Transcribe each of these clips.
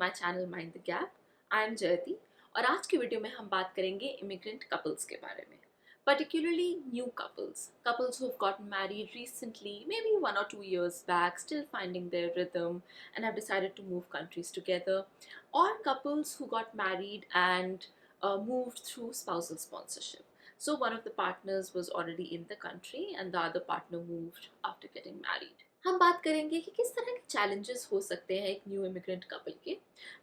My channel mind the gap. I am जयति और आज की वीडियो में हम बात करेंगे इमिग्रेंट कपल्स के बारे में, particularly new couples who have gotten married recently, maybe 1 or 2 years back, still finding their rhythm and have decided to move countries together, or couples who got married and moved through spousal sponsorship. So one of the partners was already in the country and the other partner moved after getting married. हम बात करेंगे कि किस तरह के challenges हो सकते हैं एक new immigrant couple के.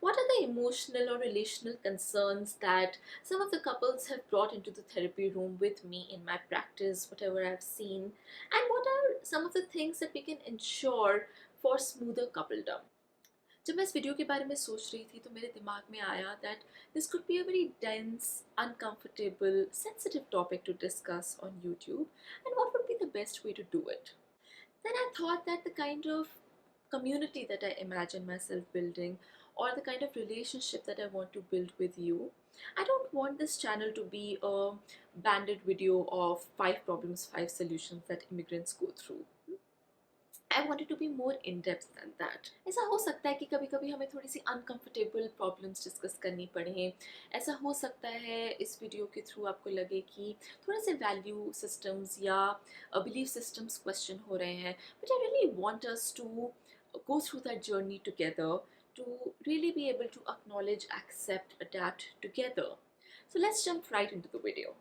What are the emotional or relational concerns that some of the couples have brought into the therapy room with me in my practice, whatever I've seen, and what are some of the things that we can ensure for smoother coupledom. जब मैं इस video के बारे में सोच रही थी तो मेरे दिमाग में आया that this could be a very dense, uncomfortable, sensitive topic to discuss on YouTube, and what would be the best way to do it. Then I thought that the kind of community that I imagine myself building, or the kind of relationship that I want to build with you, I don't want this channel to be a banded video of 5 problems, 5 solutions that immigrants go through. I want it to be more in-depth than that. ऐसा हो सकता है कि कभी कभी हमें थोड़ी सी uncomfortable problems discuss करनी पड़े. ऐसा हो सकता है इस वीडियो के थ्रू आपको लगे कि थोड़े से वैल्यू सिस्टम्स या बिलीफ सिस्टम्स क्वेश्चन हो रहे हैं. But I really want us to go through that journey together, to really be able to acknowledge, accept, adapt together. So let's jump right into the video.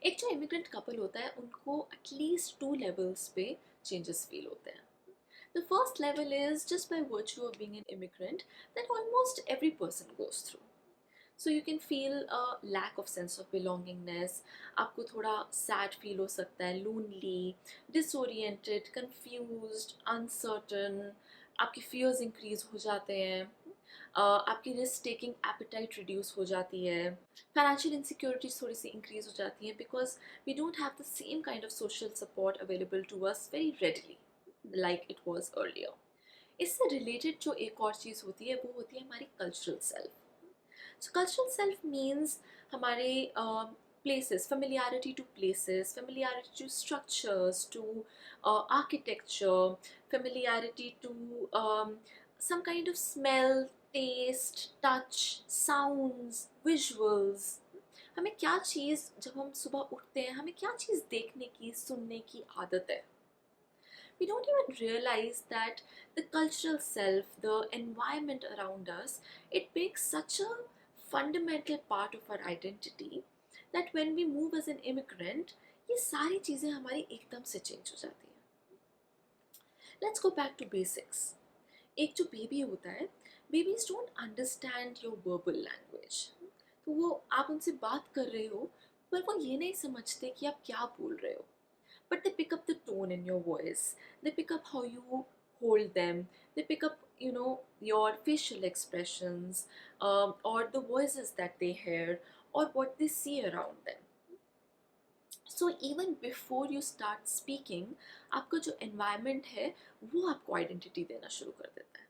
एक जो immigrant couple होता है उनको at least 2 levels पे changes feel होते हैं. The first level is just by virtue of being an immigrant that almost every person goes through. So you can feel a lack of sense of belongingness. आपको थोड़ा sad feel हो सकता है, lonely, disoriented, confused, uncertain. आपकी fears increase हो जाते हैं. आपकी रिस्क टेकिंग एपिटाइट रिड्यूस हो जाती है. फाइनेंशियल इनसिक्योरिटीज थोड़ी सी इंक्रीज हो जाती हैं because we don't have the same kind of social support available to us very readily like it was earlier. इससे रिलेटेड जो एक और चीज़ होती है वो होती है हमारी कल्चरल सेल्फ. सो कल्चरल सेल्फ मीन्स हमारे places, familiarity to places, familiarity to structures, to architecture, familiarity to some kind of smell, taste, touch, sounds, visuals. हमें क्या चीज़ जब हम सुबह उठते हैं हमें क्या चीज़ देखने की, सुनने की आदत है. We don't even realize that the cultural self, the environment around us, it makes such a fundamental part of our identity that when we move as an immigrant, ये सारी चीज़ें हमारी एकदम से चेंज हो जाती हैं. Let's go back to basics. एक जो बेबी होता है, babies don't understand your verbal language. तो वो आप उनसे बात कर रहे हो पर वो ये नहीं समझते कि आप क्या बोल रहे हो. But they pick up the tone in your voice. They pick up how you hold them. They pick up, your facial expressions, or the voices that they hear, or what they see around them. So even before you start speaking, आपका जो environment है वो आपको identity देना शुरू कर देता है.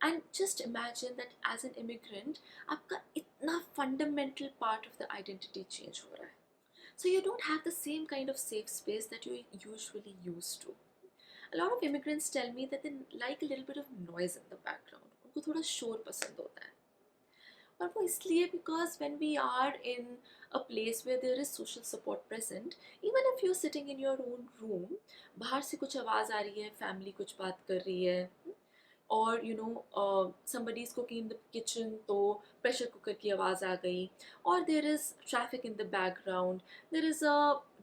And just imagine that as an immigrant, आपका इतना fundamental part of the identity change हो रहा है. So you don't have the same kind of safe space that you usually used to. A lot of immigrants tell me that they like a little bit of noise in the background. उनको थोड़ा शोर पसंद होता है. और वो इसलिए because when we are in a place where there is social support present, even if you're sitting in your own room, बाहर से कुछ आवाज़ आ रही है, family कुछ बात कर रही है, or somebody is cooking in the kitchen तो pressure cooker की आवाज़ आ गई, or there is traffic in the background, there is a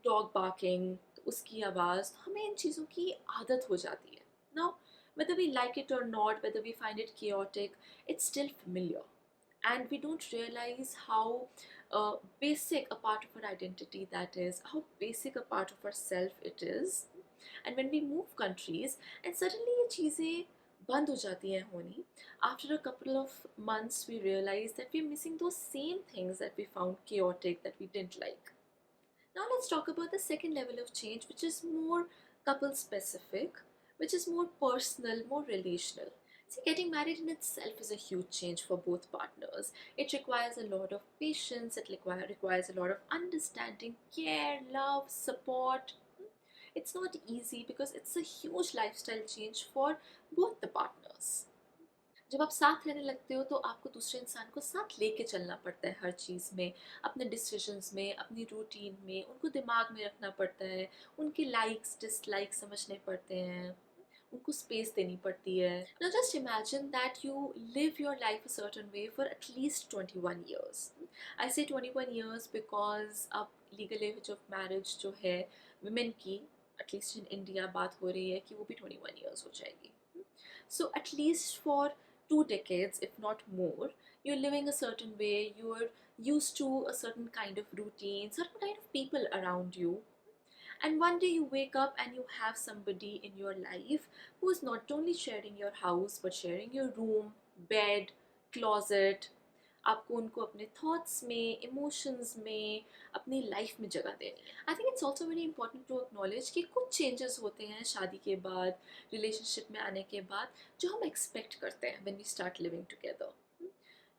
dog barking तो उसकी आवाज़. तो हमें इन चीज़ों की आदत हो जाती है. Now whether we like it or not, whether we find it chaotic, it's still familiar, and we don't realize how basic a part of our identity that is, how basic a part of ourself it is. And when we move countries and suddenly ये चीज़ें बंद हो जाती हैं होनी, after a couple of months we realize that we're missing those same things that we found chaotic, that we didn't like. Now let's talk about the second level of change, which is more couple specific, which is more personal, more relational. See, getting married in itself is a huge change for both partners. It requires a lot of patience, it requires a lot of understanding, care, love, support. It's not easy because it's a huge lifestyle change for both the partners. जब आप साथ रहने लगते हो तो आपको दूसरे इंसान को साथ लेके चलना पड़ता है हर चीज़ में, अपने डिसीजंस में, अपनी रूटीन में, उनको दिमाग में रखना पड़ता है, उनके लाइक्स डिसलाइक्स समझने पड़ते हैं, उनको स्पेस देनी पड़ती है. Now just imagine that you live your life a certain way for at least 21 years. I say 21 years because अब legal age of marriage जो है women की, at least in India बात हो रही है कि वो भी 21 years हो जाएगी. So at least for 2 decades, if not more, you're living a certain way, you're used to a certain kind of routine, certain kind of people around you. And one day you wake up and you have somebody in your life who is not only sharing your house but sharing your room, bed, closet. आपको उनको अपने thoughts में, emotions में, अपनी life में जगह देनी है. I think it's also very important to acknowledge कि कुछ चेंजेस होते हैं शादी के बाद, रिलेशनशिप में आने के बाद, जो हम एक्सपेक्ट करते हैं when we start living together.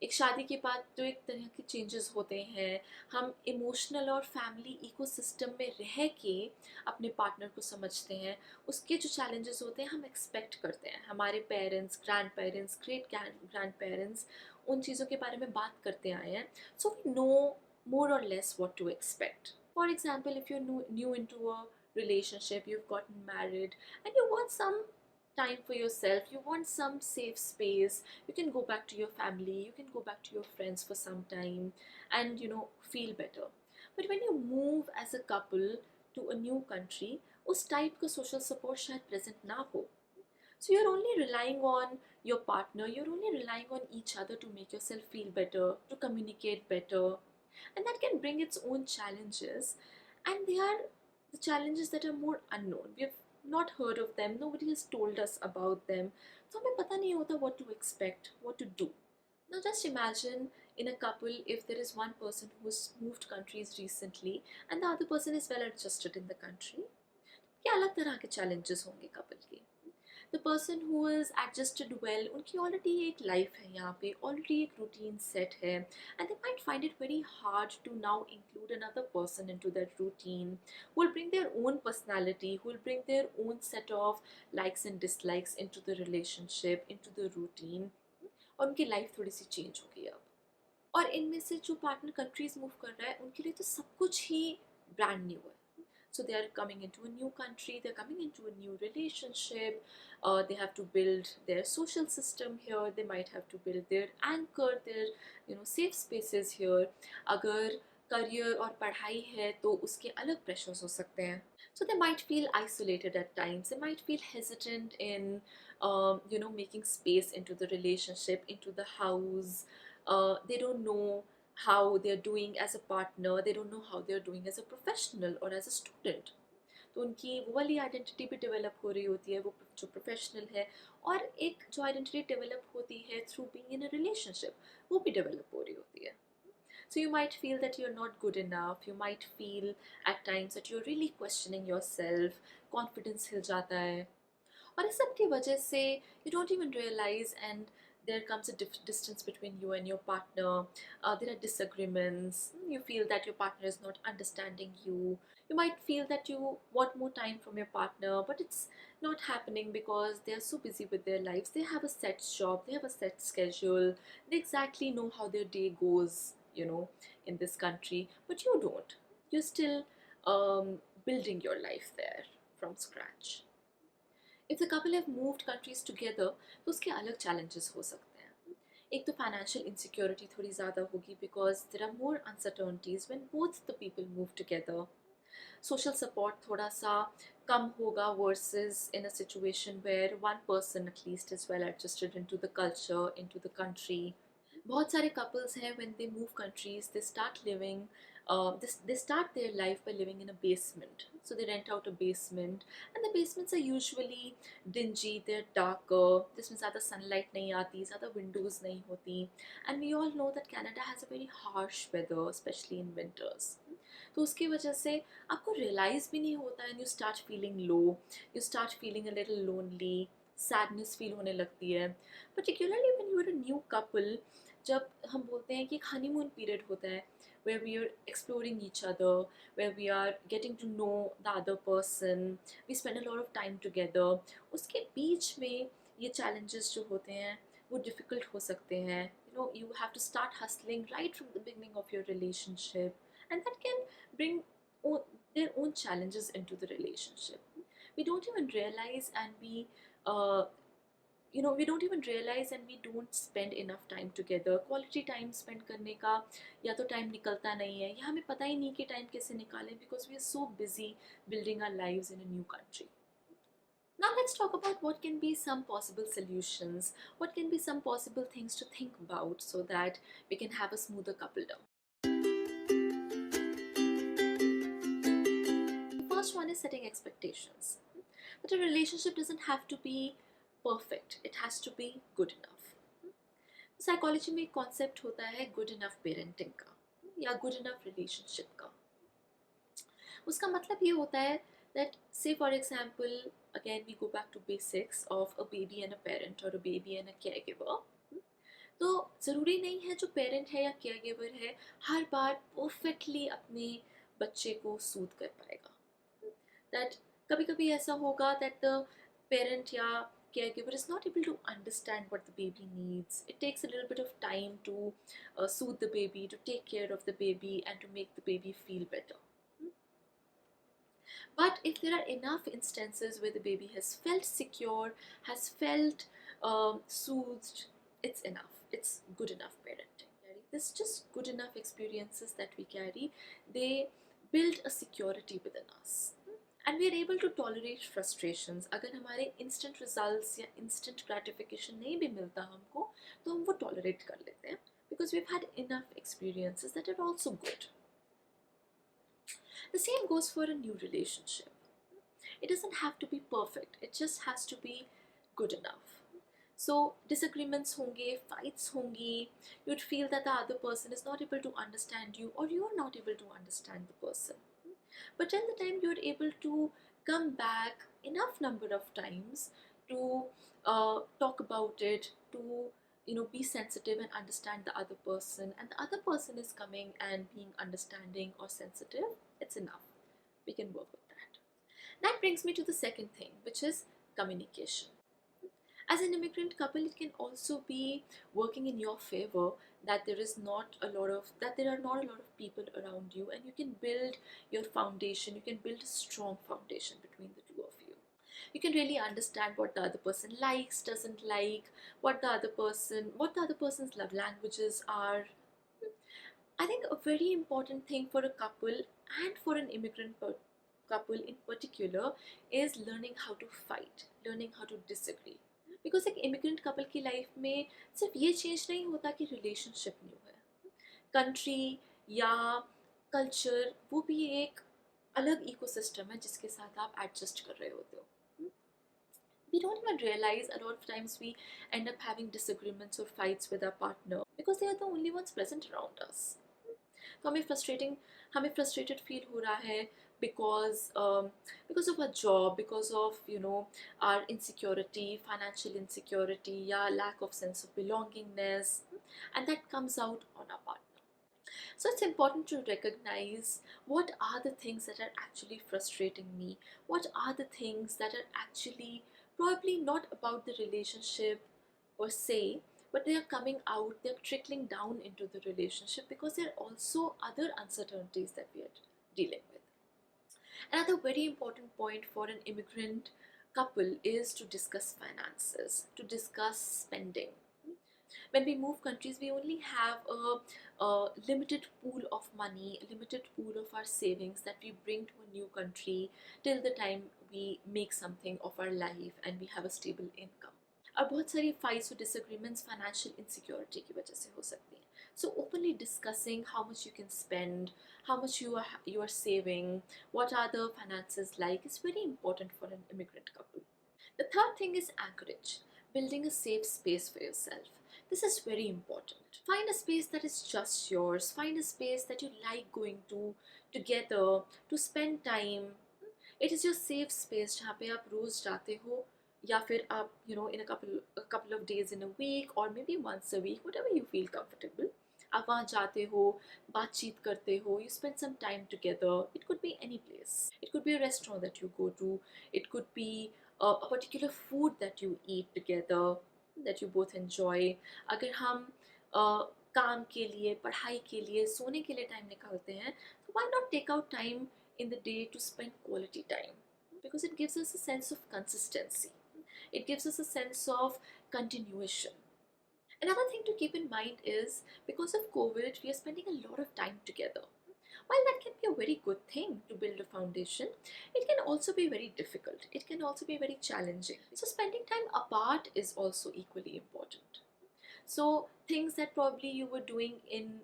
एक शादी के बाद तो एक तरह के चेंजेस होते हैं. हम इमोशनल और फैमिली इकोसिस्टम में रह के अपने पार्टनर को समझते हैं. उसके जो चैलेंजेस होते हैं हम एक्सपेक्ट करते हैं. हमारे parents, grandparents, great grandparents उन चीज़ों के बारे में बात करते आए हैं. So we know more or less what to expect. For example, if you're new into a relationship, you've gotten married, and you want some time for yourself, you want some safe space, you can go back to your family, you can go back to your friends for some time and feel better. But when you move as a couple to a new country, उस type का social support शायद present ना हो. So you're only relying on your partner, you're only relying on each other to make yourself feel better, to communicate better. And that can bring its own challenges. And they are the challenges that are more unknown. We've not heard of them, nobody has told us about them. So हमें पता नहीं होता what to expect, what to do. Now just imagine in a couple if there is one person who's moved countries recently and the other person is well adjusted in the country. क्या अलग तरह के challenges होंगे couple के. The person who is adjusted well, उनकी already एक life है यहाँ पे, already एक routine set है, and they might find it very hard to now include another person into that routine, who will bring their own personality, who will bring their own set of likes and dislikes into the relationship, into the routine, और उनकी life थोड़ी सी change होगी अब. और इनमें से जो partner countries move कर रहा है, उनके लिए तो सब कुछ ही brand new है. So they are coming into a new country, they're coming into a new relationship, they have to build their social system here, they might have to build their anchor, their safe spaces here. अगर career और पढ़ाई है तो उसके अलग pressures हो सकते हैं. So they might feel isolated at times, they might feel hesitant in making space into the relationship, into the house. They don't know how they're doing as a partner, they don't know how they're doing as a professional or as a student. तो उनकी वो वाली identity भी develop हो रही होती है, वो जो प्रोफेशनल है, और एक जो आइडेंटिटी डेवलप होती है through being in a relationship, वो भी डेवलप हो रही होती है. So you might feel that you're not good enough, you might feel at times that you're really questioning yourself, confidence हिल जाता है. और इस सब की वजह से you don't even realize, and there comes a distance between you and your partner. There are disagreements, you feel that your partner is not understanding you. You might feel that you want more time from your partner, but it's not happening because they are so busy with their lives. They have a set job, they have a set schedule, they exactly know how their day goes, in this country, but you don't. You're still building your life there from scratch. If the couple have moved countries together, तो उसके अलग challenges हो सकते हैं. एक तो financial insecurity थोड़ी ज़्यादा होगी because there are more uncertainties when both the people move together. Social support थोड़ा सा कम होगा versus in a situation where one person at least is well adjusted into the culture, into the country. बहुत सारे couples हैं when they move countries, they start living they start their life by living in a basement. So they rent out a basement, and the basements are usually dingy, they're darker, जिसमें ज़्यादा sunlight नहीं आती, ज़्यादा windows नहीं होती. And we all know that Canada has a very harsh weather, especially in winters. तो उसकी वजह से आपको realize भी नहीं होता, and you start feeling low, you start feeling a little lonely, sadness feel होने लगती है. Particularly when you're a new couple, जब हम बोलते हैं कि एक हनीमून पीरियड होता है where we are exploring each other, where we are getting to know the other person, we spend a lot of time together, उसके बीच में ये challenges जो होते हैं वो difficult हो सकते हैं. You know, you have to start hustling right from the beginning of your relationship, and that can bring their own challenges into the relationship. We don't even realize, and uh, we don't even realize and we don't spend enough time together. Quality time spend करने का या तो time निकलता नहीं है या हमें पता ही नहीं कि time कैसे निकालें, because we are so busy building our lives in a new country. Now let's talk about what can be some possible solutions, what can be some possible things to think about so that we can have a smoother couple down. The first one is setting expectations. But a relationship doesn't have to be perfect, it has to be good enough. Psychology में एक concept होता है good enough parenting का या good enough relationship का. उसका मतलब ये होता है that say for example, again we go back to basics of a baby and a parent or a baby and a caregiver. तो ज़रूरी नहीं है जो पेरेंट है या केयरगिवर है हर बार परफेक्टली अपने बच्चे को सूद कर पाएगा. दैट कभी कभी ऐसा होगा that the parent या caregiver is not able to understand what the baby needs. It takes a little bit of time to soothe the baby, to take care of the baby and to make the baby feel better. But if there are enough instances where the baby has felt secure, has felt soothed, it's enough. It's good enough parenting. This just good enough experiences that we carry. They build a security within us. And we are able to tolerate frustrations. अगर हमारे instant results या instant gratification नहीं भी मिलता हमको तो हम वो tolerate कर लेते हैं because we've had enough experiences that are also good. The same goes for a new relationship. It doesn't have to be perfect. It just has to be good enough. So disagreements honge, fights hongi, you'd feel that the other person is not able to understand you or you're not able to understand the person. But till the time you're able to come back enough number of times to talk about it, to be sensitive and understand the other person, and the other person is coming and being understanding or sensitive, it's enough. We can work with that. That brings me to the second thing, which is communication. As an immigrant couple, it can also be working in your favor that there are not a lot of people around you, and you can build your foundation. You can build a strong foundation between the two of you. You can really understand what the other person likes, doesn't like, what the other person's love languages are. I think a very important thing for a couple and for an immigrant couple in particular is learning how to fight, learning how to disagree. Because एक immigrant couple की life में सिर्फ ये change नहीं होता कि relationship new है, country या कल्चर वो भी एक अलग इकोसिस्टम है जिसके साथ आप एडजस्ट कर रहे होते हो. We don't even realize a lot of times we end up having disagreements or fights with our partner because they are the only ones present around us. तो हमें frustrated feel हो रहा है because of our job, because of our insecurity, financial insecurity, yeah, lack of sense of belongingness, and that comes out on our partner. So it's important to recognize what are the things that are actually frustrating me, what are the things that are actually probably not about the relationship per se, but they are coming out, they are trickling down into the relationship because there are also other uncertainties that we are dealing with. Another very important point for an immigrant couple is to discuss finances, to discuss spending. When we move countries, we only have a limited pool of money, a limited pool of our savings that we bring to a new country till the time we make something of our life and we have a stable income. और बहुत सारी fights or disagreements financial insecurity की वजह से हो सकती हैं. So openly discussing how much you can spend, how much you are saving, what are the finances like is very important for an immigrant couple. The third thing is Anchorage, building a safe space for yourself. This is very important. Find a space that is just yours. Find a space that you like going to together, to spend time. It is your safe space जहाँ पे आप रोज जाते हो या फिर आप in a couple of days in a week or maybe once a week, whatever you feel comfortable, आप वहाँ जाते हो, बातचीत करते हो, you spend some time together. It could be any place. It could be a restaurant that you go to. It could be a particular food that you eat together that you both enjoy. अगर हम काम के लिए, पढ़ाई के लिए, सोने के लिए टाइम निकालते हैं, तो why not take out time in the day to spend quality time? Because it gives us a sense of consistency. It gives us a sense of continuation. Another thing to keep in mind is because of COVID, we are spending a lot of time together. While that can be a very good thing to build a foundation, it can also be very difficult. It can also be very challenging. So, spending time apart is also equally important. So things that probably you were doing in,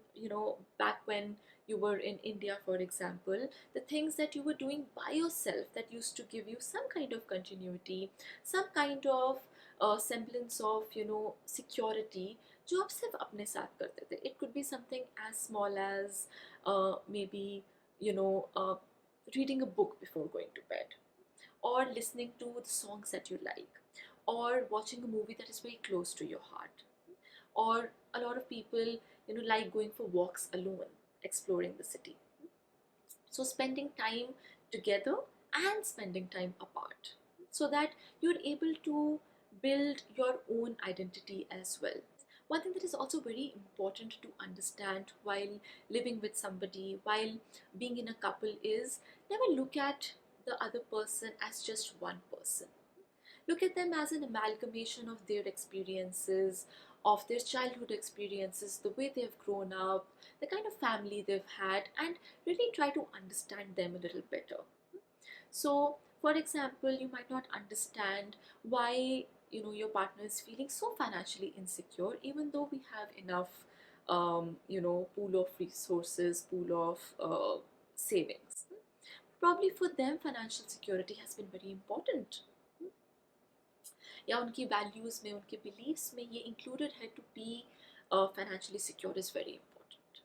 back when you were in India, for example, the things that you were doing by yourself that used to give you some kind of continuity, some kind of semblance of, security, जो आप सिर्फ अपने साथ करते थे. It could be something as small as maybe, reading a book before going to bed, or listening to the songs that you like, or watching a movie that is very close to your heart, or a lot of people like going for walks alone, exploring the city. So spending time together and spending time apart, so that you're able to build your own identity as well. One thing that is also very important to understand while living with somebody, while being in a couple, is never look at the other person as just one person. Look at them as an amalgamation of their experiences, of their childhood experiences, the way they've grown up, the kind of family they've had, and really try to understand them a little better. So, for example, you might not understand why your partner is feeling so financially insecure, even though we have enough, pool of resources, pool of savings. Probably for them, financial security has been very important, या उनकी values में, उनके beliefs में ये included है to be financially secure is very important,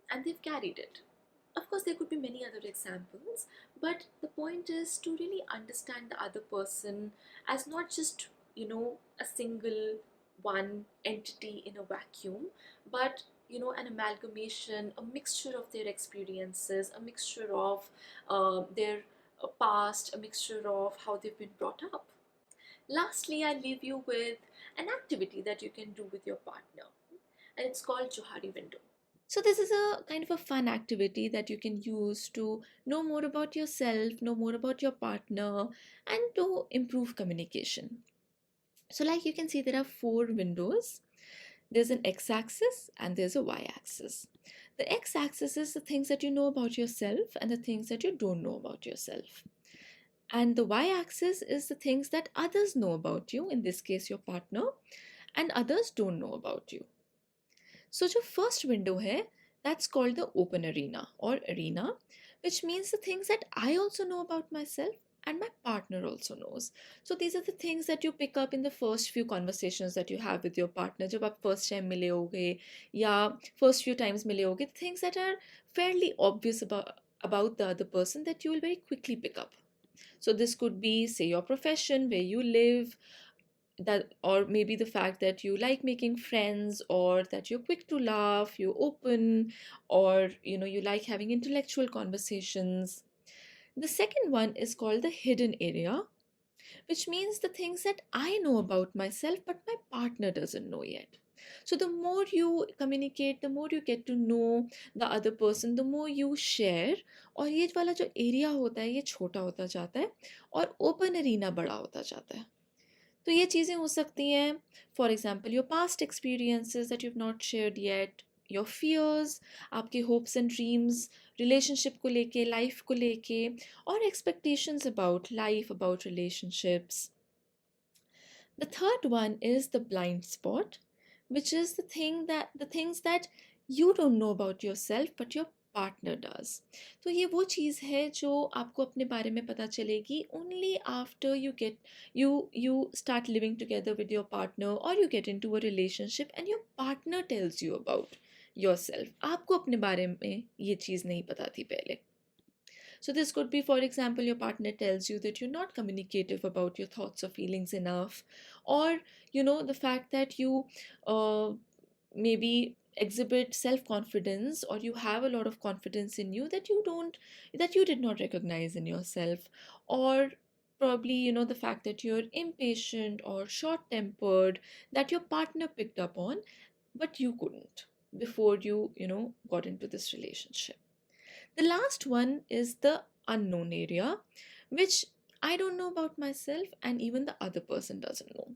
and they've carried it. Of course, there could be many other examples, but the point is to really understand the other person as not just, a single one entity in a vacuum, but an amalgamation, a mixture of their experiences, a mixture of their past, a mixture of how they've been brought up. Lastly, I leave you with an activity that you can do with your partner, and it's called Johari Window. So, this is a kind of a fun activity that you can use to know more about yourself, know more about your partner, and to improve communication. So, like you can see, there are 4 windows. There's an x axis and there's a y axis. The x axis is the things that you know about yourself and the things that you don't know about yourself. And the y axis is the things that others know about you, in this case, your partner, and others don't know about you. So, the first window hai, that's called the open arena, which means the things that I also know about myself and my partner also knows. So, these are the things that you pick up in the first few conversations that you have with your partner. जब आप first time मिले होगे या first few times मिले होगे, things that are fairly obvious about the other person that you will very quickly pick up. So this could be, say, your profession, where you live, that, or maybe the fact that you like making friends, or that you're quick to laugh, you're open, or you like having intellectual conversations. The second one is called the hidden area, which means the things that I know about myself but my partner doesn't know yet. So the more you communicate, the more you get to know the other person, the more you share, और ये वाला जो area होता है ये छोटा होता जाता है और ओपन एरिना बड़ा होता जाता है. तो ये चीज़ें हो सकती हैं, for example your past experiences that you have not shared yet, your fears, आपके होप्स एंड ड्रीम्स रिलेशनशिप को लेके, लाइफ को लेके, और expectations about life, about relationships. The third one is the blind spot, which is the things that you don't know about yourself but your partner does. तो ये वो चीज़ है जो आपको अपने बारे में पता चलेगी only after you start living together with your partner, or you get into a relationship and your partner tells you about yourself. आपको अपने बारे में ये चीज़ नहीं पता थी पहले. So this could be, for example, your partner tells you that you're not communicative about your thoughts or feelings enough, or the fact that you uh, maybe exhibit self confidence, or you have a lot of confidence in you that you did not recognize in yourself, or probably the fact that you're impatient or short tempered, that your partner picked up on but you couldn't before you got into this relationship. The last one is the unknown area, which I don't know about myself and even the other person doesn't know.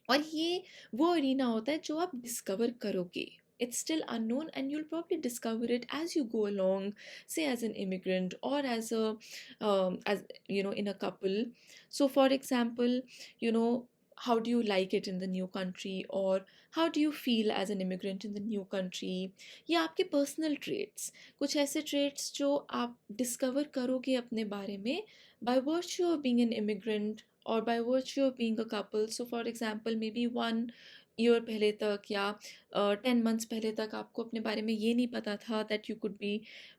और ये वो arena होता है जो आप discover करोगे. It's still unknown and you'll probably discover it as you go along, say as an immigrant or as in a couple. So for example, you know how do you like it in the new country, or how do you feel as an immigrant in the new country, या आपके personal traits, कुछ ऐसे traits जो आप discover करोगे अपने बारे में by virtue of being an immigrant or by virtue of being a couple. So for example, maybe 1 year पहले तक या 10 months पहले तक आपको अपने बारे में ये नहीं पता था that you could be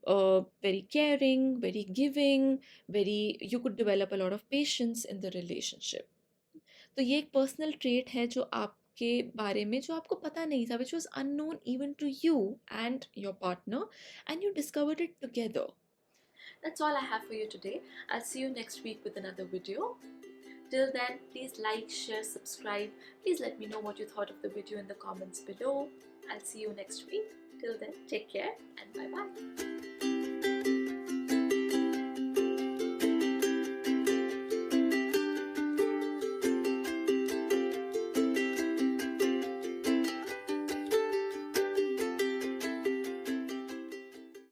very caring, very giving, very you could develop a lot of patience in the relationship. तो ये एक पर्सनल ट्रेट है जो आपके बारे में जो आपको पता नहीं था, which was unknown even to you and your partner, and you discovered it together. That's all I have for you today. I'll see you next week with another video. Till then, please like, share, subscribe. Please let me know what you thought of the video in the comments below. I'll see you next week. Till then, take care and bye bye.